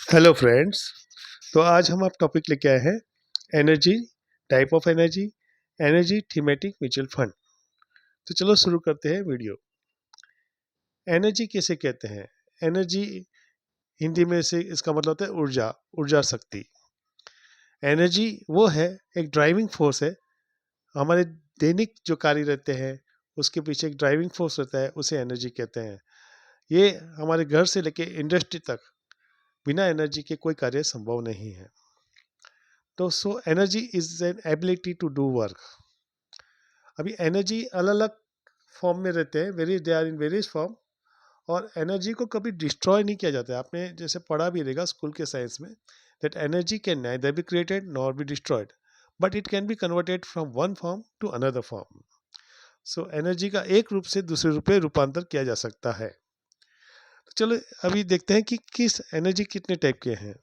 Hello friends. तो आज हम आप टॉपिक लेके आए हैं energy, type of energy, energy thematic mutual fund. तो चलो शुरू करते हैं वीडियो। एनर्जी किसे कहते हैं? एनर्जी हिंदी में से इसका मतलब होता है ऊर्जा, ऊर्जा शक्ति। एनर्जी वो है, एक ड्राइविंग फोर्स है। हमारे दैनिक जो कार्य रहते हैं उसके पीछे एक ड्राइविंग फोर्स रहता है, उसे एनर्जी कहते हैं। ये हमारे घर से लेके इंडस्ट्री तक बिना एनर्जी के कोई कार्य संभव नहीं है। तो energy is an ability to do work. अभी एनर्जी अलग अलग फॉर्म में रहते हैं, very they are in various form. और एनर्जी को कभी डिस्ट्रॉय नहीं किया जाता है। आपने जैसे पढ़ा भी रहेगा स्कूल के साइंस में, that energy can neither be created nor be destroyed, but it can be converted from one form to another form. So energy का एक रूप से दूसरे रूप में रूपांतर किया जा सकता है। तो चलो अभी देखते हैं कि किस एनर्जी कितने टाइप के हैं।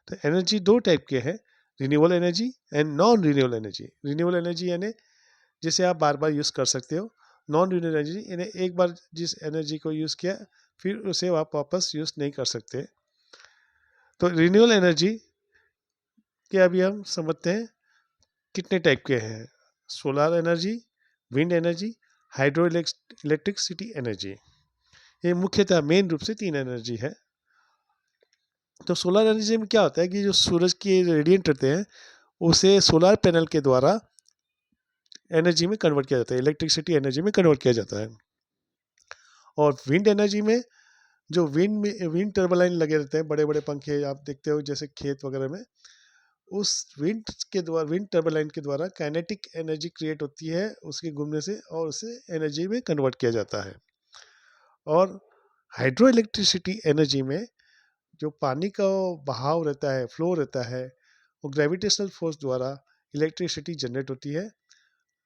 तो एनर्जी दो टाइप के हैं, renewable energy and non renewable energy. Renewable energy यानी जिसे आप बार बार यूज़ कर सकते हो। नॉन रिन्यूएबल एनर्जी यानी एक बार जिस एनर्जी को यूज़ किया फिर उसे आप वापस यूज़ नहीं कर सकते। तो रिन्यूएबल एनर्जी के अभी हम समझते हैं कितने टाइप के हैं। Solar energy, wind energy, hydro electricity energy. ये मुख्यतः मेन रूप से तीन एनर्जी है। तो सोलर एनर्जी में क्या होता है कि जो सूरज के रेडिएंट रहते हैं उसे सोलर पैनल के द्वारा एनर्जी में कन्वर्ट किया जाता है, इलेक्ट्रिसिटी एनर्जी में कन्वर्ट किया जाता है। और विंड एनर्जी में जो विंड टर्बाइन लगे रहते हैं, बड़े बड़े पंखे आप देखते हो जैसे खेत वगैरह में, उस विंड टर्बाइन के द्वारा काइनेटिक एनर्जी क्रिएट होती है उसके घूमने से, और उसे एनर्जी में कन्वर्ट किया जाता है। और हाइड्रो इलेक्ट्रिसिटी एनर्जी में जो पानी का बहाव रहता है, फ्लो रहता है, वो ग्रेविटेशनल फोर्स द्वारा इलेक्ट्रिसिटी जनरेट होती है।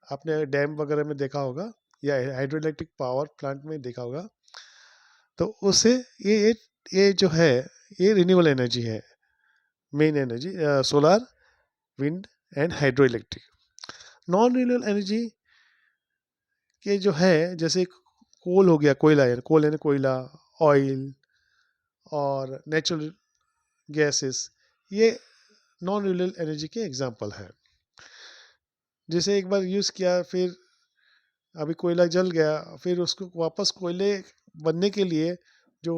आपने डैम वगैरह में देखा होगा या हाइड्रो इलेक्ट्रिक पावर प्लांट में देखा होगा। तो उससे ये जो है ये रिन्यूएबल एनर्जी है, main energy solar, wind and hydro electric. Non renewable energy के जो है जैसे कोल हो गया, कोयला है, कोल यानी कोयला, ऑयल और नेचुरल गैसेस, ये नॉन रिन्यूएबल एनर्जी के एग्जांपल है। जैसे एक बार यूज़ किया, फिर अभी कोयला जल गया, फिर उसको वापस कोयले बनने के लिए जो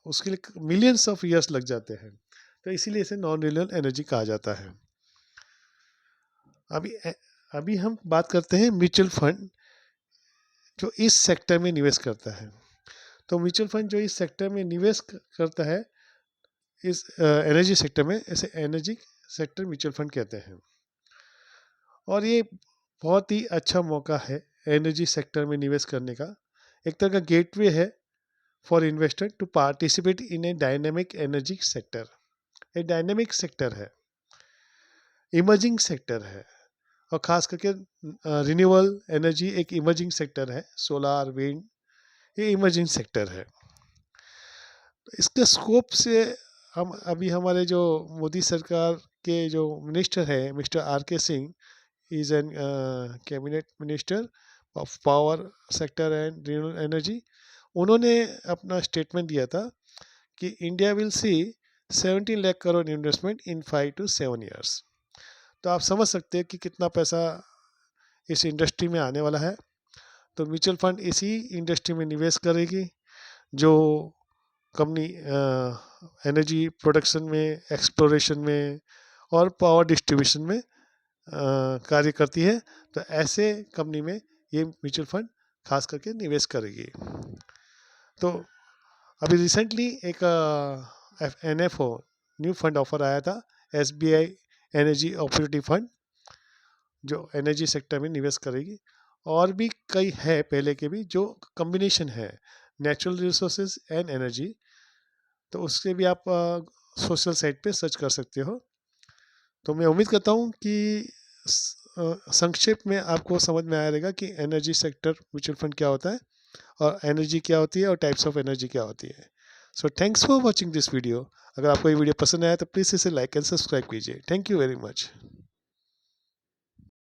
उसके लिए मिलियंस ऑफ ईयर्स लग जाते हैं। तो इसीलिए इसे नॉन रिन्यूएबल एनर्जी कहा जाता है। अभी अभी हम बात करते हैं म्यूचुअल फंड जो इस सेक्टर में निवेश करता है। तो म्यूचुअल फंड जो इस सेक्टर में निवेश करता है, इस एनर्जी सेक्टर में, इसे एनर्जी सेक्टर म्यूचुअल फंड कहते हैं। और ये बहुत ही अच्छा मौका है एनर्जी सेक्टर में निवेश करने का। एक तरह का गेटवे है for investor to participate in a dynamic energy sector. ये डायनेमिक सेक्टर है, इमर्जिंग सेक्टर है, और ख़ास करके रिन्यूएबल एनर्जी एक इमर्जिंग सेक्टर है। सोलार, विंड, ये इमर्जिंग सेक्टर है। इसके स्कोप से हम अभी हमारे जो मोदी सरकार के जो मिनिस्टर है mister R.K. Singh, is an cabinet minister of power sector and renewable energy, उन्होंने अपना स्टेटमेंट दिया था कि India will see 17 lakh crore investment in 5 to 7 years। तो आप समझ सकते हैं कि कितना पैसा इस इंडस्ट्री में आने वाला है। तो म्यूचुअल फंड इसी इंडस्ट्री में निवेश करेगी जो कंपनी एनर्जी प्रोडक्शन में, एक्सप्लोरेशन में और पावर डिस्ट्रीब्यूशन में कार्य करती है। तो ऐसे कंपनी में ये म्यूचुअल फंड खास करके निवेश करेगी। तो अभी रिसेंटली एक NFO न्यू फंड ऑफर आया था, SBI एनर्जी अपॉर्चुनिटी फंड, जो एनर्जी सेक्टर में निवेश करेगी। और भी कई है पहले के भी जो कॉम्बिनेशन है नेचुरल रिसोर्सेज एंड एनर्जी। तो उससे भी आप सोशल साइट पे सर्च कर सकते हो। तो मैं उम्मीद करता हूँ कि संक्षेप में आपको समझ में आया रहेगा कि एनर्जी सेक्टर म्यूचुअल फंड क्या होता है और एनर्जी क्या होती है और टाइप्स ऑफ एनर्जी क्या होती है। So thanks for watching this video. अगर आपको ये वीडियो पसंद आया तो प्लीज़ इसे लाइक एंड सब्सक्राइब कीजिए। Thank you very much.